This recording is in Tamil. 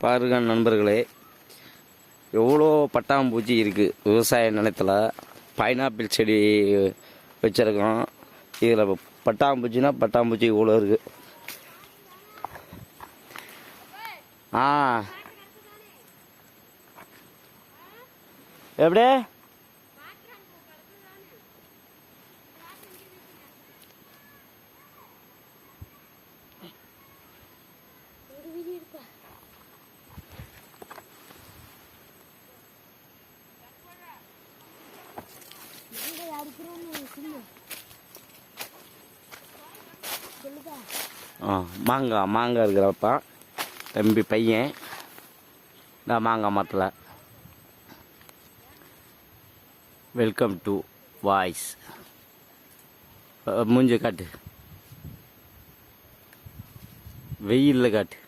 பாருங்க நண்பர்களே, எவ்வளோ பட்டாம்பூச்சி இருக்குது விவசாய நிலத்தில். பைனாப்பிள் செடி வச்சுருக்கோம். இதில் பட்டாம்பூச்சி இவ்வளோ இருக்குது. எப்படி மாங்காய் இருக்கிறப்பா தம்பி பையன் இந்த மாங்காய் மரத்தில். Welcome to voice. மூஞ்சி காட்டு, வெயிலில் காட்டு.